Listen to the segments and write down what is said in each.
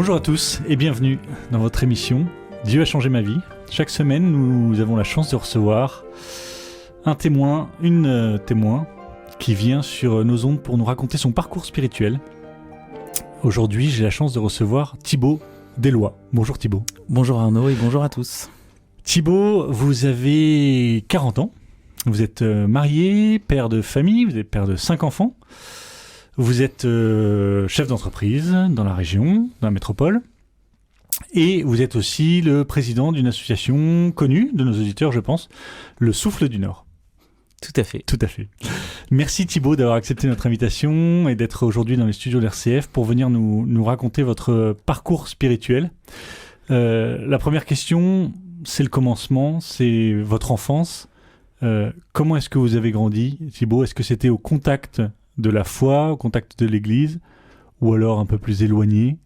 Bonjour à tous et bienvenue dans votre émission Dieu a changé ma vie. Chaque semaine, nous avons la chance de recevoir un témoin, une témoin qui vient sur nos ondes pour nous raconter son parcours spirituel. Aujourd'hui, j'ai la chance de recevoir Thibaut Deslois. Bonjour Thibaut. Bonjour Arnaud et bonjour à tous. Thibaut, vous avez 40 ans. Vous êtes marié, père de famille, vous êtes père de 5 enfants. Vous êtes chef d'entreprise dans la région, dans la métropole. Et vous êtes aussi le président d'une association connue de nos auditeurs, je pense, le Souffle du Nord. Tout à fait. Tout à fait. Merci Thibaut d'avoir accepté notre invitation et d'être aujourd'hui dans les studios de l'RCF pour venir nous raconter votre parcours spirituel. La première question, c'est le commencement, c'est votre enfance. Comment est-ce que vous avez grandi, Thibaut ? Est-ce que c'était au contact de la foi, au contact de l'Église, ou alors un peu plus éloigné ?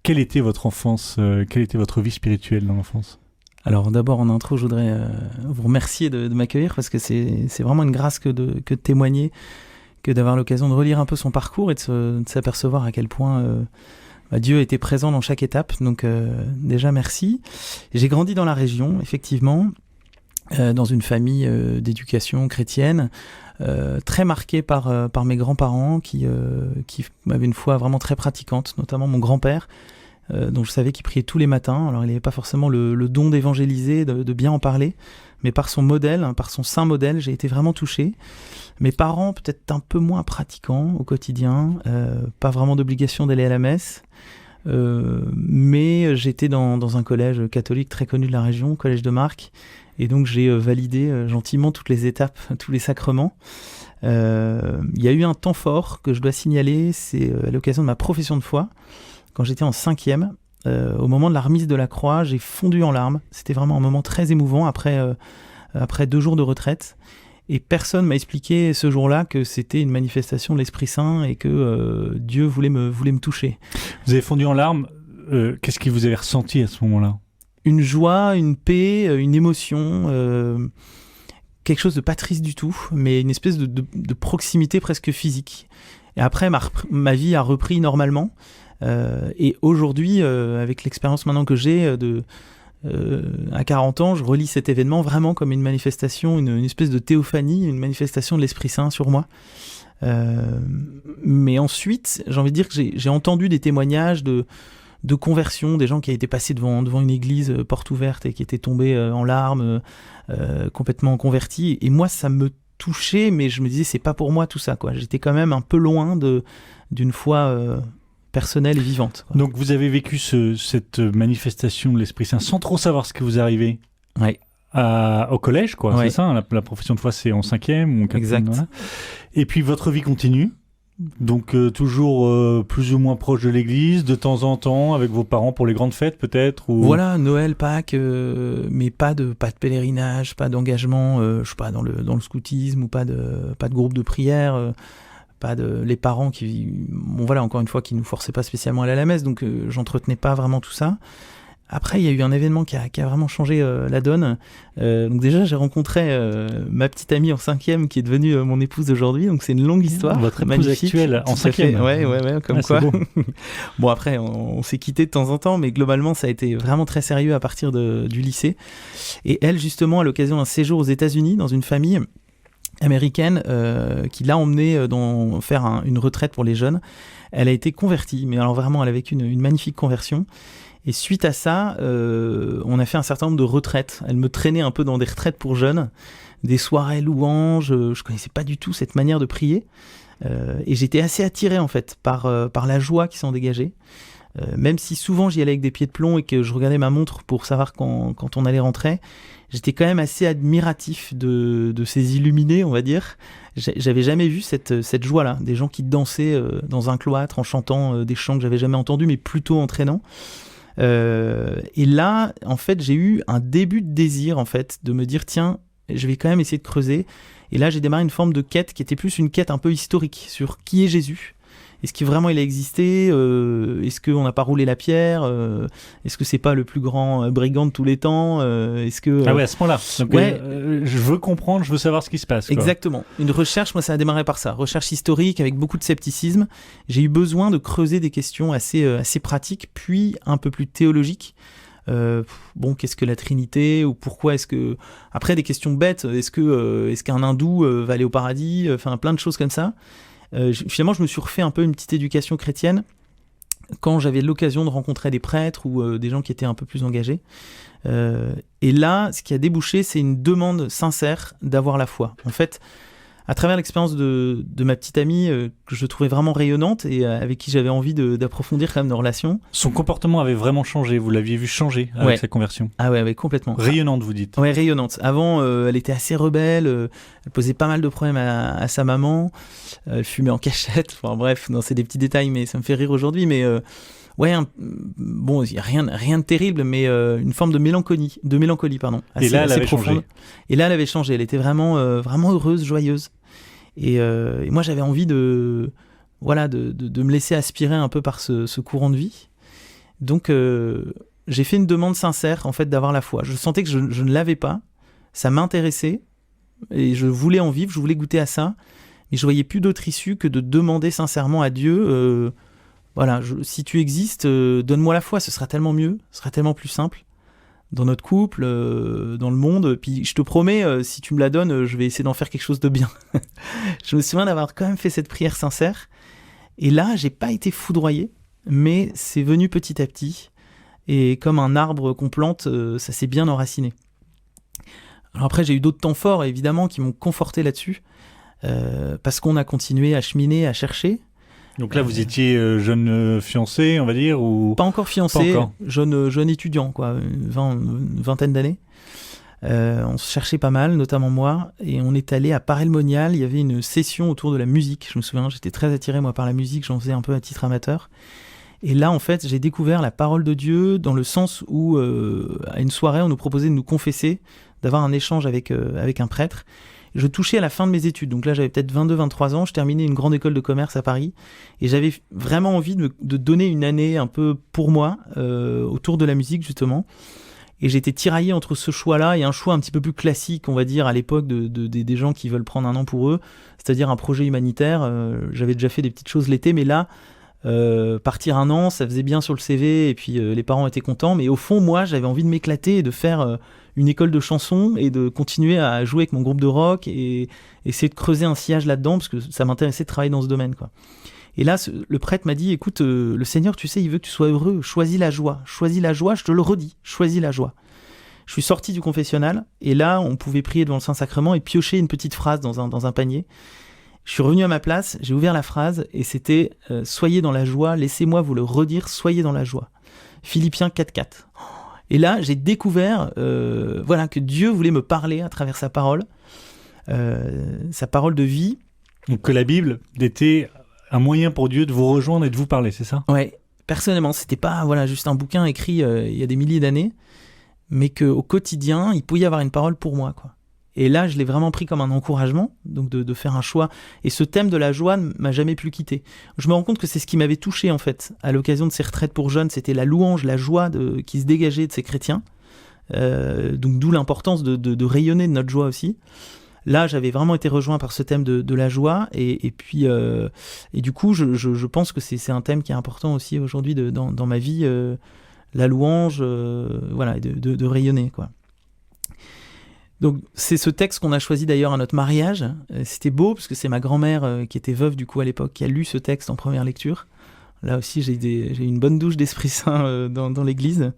Quelle était votre enfance ? Quelle était votre vie spirituelle dans l'enfance ? Alors d'abord en intro, je voudrais vous remercier de m'accueillir parce que c'est vraiment une grâce que de témoigner, que d'avoir l'occasion de relire un peu son parcours et de s'apercevoir à quel point Dieu était présent dans chaque étape. Donc déjà merci. J'ai grandi dans la région, effectivement, dans une famille d'éducation chrétienne, très marquée par mes grands-parents qui avaient une foi vraiment très pratiquante, notamment mon grand-père, dont je savais qu'il priait tous les matins. Alors il n'avait pas forcément le don d'évangéliser, de bien en parler, mais par son modèle, par son saint modèle, j'ai été vraiment touché. Mes parents, peut-être un peu moins pratiquants au quotidien, pas vraiment d'obligation d'aller à la messe, mais j'étais dans un collège catholique très connu de la région, collège de Marc, et donc j'ai validé gentiment toutes les étapes, tous les sacrements. Il y a eu un temps fort que je dois signaler, c'est à l'occasion de ma profession de foi. Quand j'étais en 5e, au moment de la remise de la croix, j'ai fondu en larmes. C'était vraiment un moment très émouvant après 2 jours de retraite. Et personne m'a expliqué ce jour-là que c'était une manifestation de l'Esprit Saint et que Dieu voulait me toucher. Vous avez fondu en larmes. Qu'est-ce que vous avez ressenti à ce moment-là ? Une joie, une paix, une émotion, quelque chose de pas triste du tout, mais une espèce de proximité presque physique. Et après, ma vie a repris normalement. Et aujourd'hui, avec l'expérience maintenant que j'ai à 40 ans, je relis cet événement vraiment comme une manifestation, une espèce de théophanie, une manifestation de l'Esprit Saint sur moi. Mais ensuite, j'ai envie de dire que j'ai entendu des témoignages de conversion, des gens qui étaient passés devant une église porte ouverte et qui étaient tombés en larmes, complètement convertis. Et moi, ça me touchait, mais je me disais, c'est pas pour moi tout ça, quoi. J'étais quand même un peu loin d'une foi personnelle et vivante, quoi. Donc vous avez vécu cette manifestation de l'Esprit Saint sans trop savoir ce qui vous arrivait. Ouais. Au collège, quoi, Ouais. c'est ça, la profession de foi, c'est en 5e ou en 4e. Exact. Voilà. Et puis votre vie continue, donc toujours plus ou moins proche de l'église, de temps en temps, avec vos parents pour les grandes fêtes peut-être ou... Voilà, Noël, Pâques, mais pas de pèlerinage, pas d'engagement, je sais pas, dans le scoutisme, ou pas de groupe de prière, pas de les parents qui, bon voilà, encore une fois, qui nous forçaient pas spécialement à aller à la messe, donc j'entretenais pas vraiment tout ça. Après, il y a eu un événement qui a vraiment changé la donne. Donc déjà, j'ai rencontré ma petite amie en 5e qui est devenue mon épouse d'aujourd'hui. Donc c'est une longue histoire. Votre épouse magnifique. actuelle en 5e. Ouais, comme quoi. C'est beau. Bon, après, on s'est quittés de temps en temps, mais globalement, ça a été vraiment très sérieux à partir du lycée. Et elle, justement, à l'occasion d'un séjour aux États-Unis, dans une famille américaine qui l'a emmenée faire une retraite pour les jeunes, elle a été convertie. Mais alors vraiment, elle a vécu une magnifique conversion. Et suite à ça, on a fait un certain nombre de retraites. Elle me traînait un peu dans des retraites pour jeunes, des soirées louanges. Je connaissais pas du tout cette manière de prier. Et j'étais assez attiré en fait par la joie qui s'en dégageait. Même si souvent j'y allais avec des pieds de plomb et que je regardais ma montre pour savoir quand on allait rentrer, j'étais quand même assez admiratif de ces illuminés, on va dire. J'avais jamais vu cette joie-là, des gens qui dansaient dans un cloître en chantant des chants que j'avais jamais entendus, mais plutôt entraînants. Et là, en fait, j'ai eu un début de désir, en fait, de me dire, tiens, je vais quand même essayer de creuser. Et là, j'ai démarré une forme de quête qui était plus une quête un peu historique sur qui est Jésus est-ce qu'il vraiment il a existé, est-ce qu'on n'a pas roulé la pierre, est-ce que c'est pas le plus grand brigand de tous les temps, est-ce que ah ouais, à ce point-là. Donc, ouais, je veux comprendre, je veux savoir ce qui se passe, quoi. Exactement. Une recherche, moi ça a démarré par ça, recherche historique avec beaucoup de scepticisme. J'ai eu besoin de creuser des questions assez pratiques, puis un peu plus théologiques. Qu'est-ce que la Trinité, ou pourquoi est-ce que, après des questions bêtes, est-ce qu'un hindou va aller au paradis, enfin plein de choses comme ça. Finalement je me suis refait un peu une petite éducation chrétienne quand j'avais l'occasion de rencontrer des prêtres ou des gens qui étaient un peu plus engagés, et là ce qui a débouché, c'est une demande sincère d'avoir la foi. En fait, à travers l'expérience de ma petite amie que je trouvais vraiment rayonnante et avec qui j'avais envie d'approfondir quand même nos relations. Son comportement avait vraiment changé, vous l'aviez vu changer avec sa conversion. Ah ouais, complètement. Rayonnante, vous dites. Ouais, rayonnante. Avant, elle était assez rebelle, elle posait pas mal de problèmes à sa maman, elle fumait en cachette, enfin bref, non, c'est des petits détails, mais ça me fait rire aujourd'hui, mais... il n'y a rien de terrible, mais une forme de mélancolie, assez, et là, elle avait profonde. changé. Et là, elle avait changé. Elle était vraiment heureuse, joyeuse. Et moi, j'avais envie de me laisser aspirer un peu par ce courant de vie. Donc, j'ai fait une demande sincère, en fait, d'avoir la foi. Je sentais que je ne l'avais pas. Ça m'intéressait. Et je voulais en vivre, je voulais goûter à ça. Mais je voyais plus d'autre issue que de demander sincèrement à Dieu... si tu existes, donne-moi la foi, ce sera tellement mieux, ce sera tellement plus simple dans notre couple, dans le monde. Puis je te promets, si tu me la donnes, je vais essayer d'en faire quelque chose de bien. Je me souviens d'avoir quand même fait cette prière sincère. Et là, j'ai pas été foudroyé, mais c'est venu petit à petit. Et comme un arbre qu'on plante, ça s'est bien enraciné. Alors après, j'ai eu d'autres temps forts, évidemment, qui m'ont conforté là-dessus, parce qu'on a continué à cheminer, à chercher. Donc là, vous étiez jeune fiancé, on va dire, ou... Pas encore fiancé, pas encore. Jeune étudiant, quoi, une vingtaine d'années. On se cherchait pas mal, notamment moi, et on est allé à Paray-le-Monial. Il y avait une session autour de la musique. Je me souviens, j'étais très attiré, moi, par la musique. J'en faisais un peu à titre amateur. Et là, en fait, j'ai découvert la parole de Dieu dans le sens où, à une soirée, on nous proposait de nous confesser, d'avoir un échange avec un prêtre. Je touchais à la fin de mes études, donc là j'avais peut-être 22-23 ans, je terminais une grande école de commerce à Paris, et j'avais vraiment envie de donner une année un peu pour moi, autour de la musique justement, et j'étais tiraillé entre ce choix-là et un choix un petit peu plus classique, on va dire, à l'époque des gens qui veulent prendre un an pour eux, c'est-à-dire un projet humanitaire. J'avais déjà fait des petites choses l'été, mais là, partir un an, ça faisait bien sur le CV, et puis les parents étaient contents, mais au fond, moi, j'avais envie de m'éclater et de faire... une école de chansons et de continuer à jouer avec mon groupe de rock et essayer de creuser un sillage là-dedans parce que ça m'intéressait de travailler dans ce domaine, quoi. Et là, le prêtre m'a dit, écoute, le Seigneur, tu sais, il veut que tu sois heureux, choisis la joie, je te le redis, choisis la joie. Je suis sorti du confessionnal et là, on pouvait prier devant le Saint-Sacrement et piocher une petite phrase dans un panier. Je suis revenu à ma place, j'ai ouvert la phrase et c'était « Soyez dans la joie, laissez-moi vous le redire, soyez dans la joie ». Philippiens 4.4. Et là, j'ai découvert que Dieu voulait me parler à travers sa parole de vie. Donc que la Bible était un moyen pour Dieu de vous rejoindre et de vous parler, c'est ça ? Ouais, personnellement, c'était pas juste un bouquin écrit il y a des milliers d'années, mais qu'au quotidien, il pouvait y avoir une parole pour moi, quoi. Et là, je l'ai vraiment pris comme un encouragement, donc de faire un choix. Et ce thème de la joie ne m'a jamais plus quitté. Je me rends compte que c'est ce qui m'avait touché, en fait, à l'occasion de ces retraites pour jeunes. C'était la louange, la joie qui se dégageait de ces chrétiens. Donc d'où l'importance de rayonner de notre joie aussi. Là, j'avais vraiment été rejoint par ce thème de la joie. Et puis, du coup, je pense que c'est un thème qui est important aussi aujourd'hui dans ma vie. La louange, de rayonner, quoi. Donc c'est ce texte qu'on a choisi d'ailleurs à notre mariage. C'était beau parce que c'est ma grand-mère qui était veuve du coup à l'époque qui a lu ce texte en première lecture. Là aussi j'ai eu une bonne douche d'Esprit Saint dans l'église.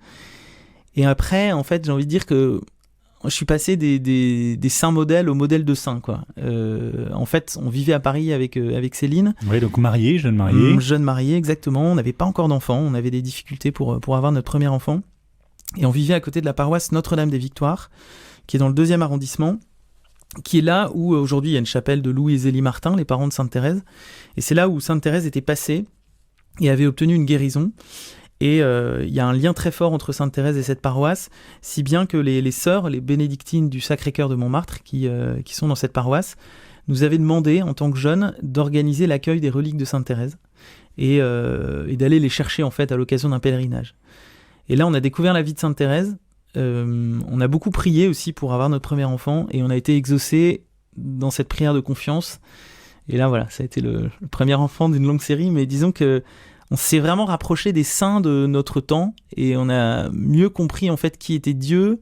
Et après, en fait, j'ai envie de dire que je suis passé des saints modèles aux modèles de saints, quoi. En fait, on vivait à Paris avec Céline. Oui, donc jeune marié. Jeune marié, exactement. On n'avait pas encore d'enfant. On avait des difficultés pour avoir notre premier enfant. Et on vivait à côté de la paroisse Notre-Dame des Victoires, qui est dans le 2e arrondissement, qui est là où aujourd'hui il y a une chapelle de Louis et Zélie Martin, les parents de Sainte Thérèse. Et c'est là où Sainte Thérèse était passée et avait obtenu une guérison. Et il y a un lien très fort entre Sainte Thérèse et cette paroisse, si bien que les sœurs, les bénédictines du Sacré-Cœur de Montmartre, qui sont dans cette paroisse, nous avaient demandé, en tant que jeunes, d'organiser l'accueil des reliques de Sainte Thérèse. et d'aller les chercher en fait à l'occasion d'un pèlerinage. Et là, on a découvert la vie de Sainte Thérèse. On a beaucoup prié aussi pour avoir notre premier enfant et on a été exaucés dans cette prière de confiance. Et là, voilà, ça a été le premier enfant d'une longue série, mais disons que on s'est vraiment rapproché des saints de notre temps et on a mieux compris en fait qui était Dieu,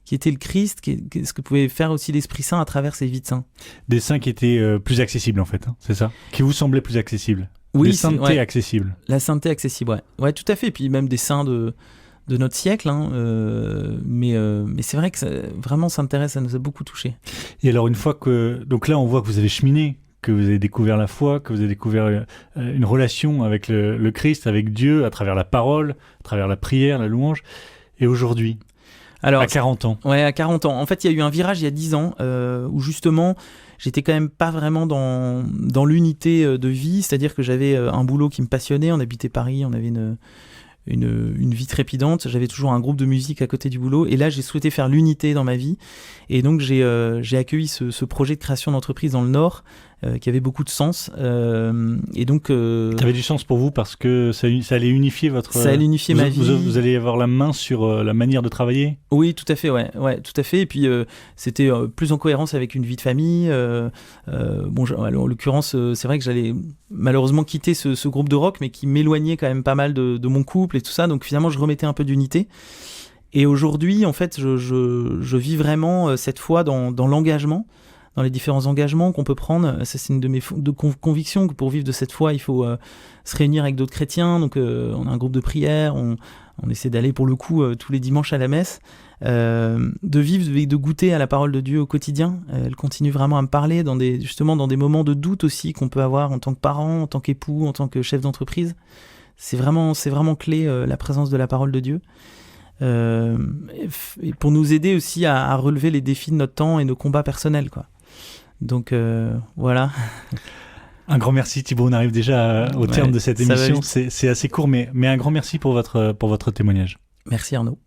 qui était le Christ, ce que pouvait faire aussi l'Esprit Saint à travers ces vies de saints. Des saints qui étaient plus accessibles en fait, hein, c'est ça? Qui vous semblaient plus accessibles? Oui, des saintetés accessibles. La sainteté accessible, ouais. Ouais, tout à fait. Et puis même des saints de notre siècle, hein, mais c'est vrai que vraiment Sainte Thérèse, ça nous a beaucoup touchés. Et alors une fois que... Donc là, on voit que vous avez cheminé, que vous avez découvert la foi, que vous avez découvert une relation avec le Christ, avec Dieu, à travers la parole, à travers la prière, la louange. Et aujourd'hui, à 40 ans. Ouais, à 40 ans. En fait, il y a eu un virage il y a 10 ans où justement, j'étais quand même pas vraiment dans l'unité de vie, c'est-à-dire que j'avais un boulot qui me passionnait, on habitait Paris, on avait une vie trépidante, j'avais toujours un groupe de musique à côté du boulot, et là j'ai souhaité faire l'unité dans ma vie, et donc j'ai accueilli ce projet de création d'entreprise dans le Nord, qui avait beaucoup de sens, et donc... Ça avait du sens pour vous parce que ça allait unifier votre... Ça allait unifier ma vie. Vous allez avoir la main sur la manière de travailler? Oui, tout à fait, ouais, tout à fait, et puis c'était plus en cohérence avec une vie de famille, en l'occurrence, c'est vrai que j'allais malheureusement quitter ce groupe de rock, mais qui m'éloignait quand même pas mal de mon couple et tout ça, donc finalement je remettais un peu d'unité. Et aujourd'hui, en fait, je vis vraiment cette foi dans l'engagement, dans les différents engagements qu'on peut prendre. Ça, c'est une de mes convictions, que pour vivre de cette foi, il faut se réunir avec d'autres chrétiens. Donc, on a un groupe de prière, on essaie d'aller pour le coup tous les dimanches à la messe, de vivre et de goûter à la parole de Dieu au quotidien. Elle continue vraiment à me parler justement dans des moments de doute aussi qu'on peut avoir en tant que parent, en tant qu'époux, en tant que chef d'entreprise. C'est vraiment clé, la présence de la parole de Dieu. Et pour nous aider aussi à relever les défis de notre temps et nos combats personnels, quoi. Donc voilà. Un grand merci Thibaut, on arrive déjà au terme de cette émission, c'est assez court, mais un grand merci pour votre témoignage. Merci Arnaud.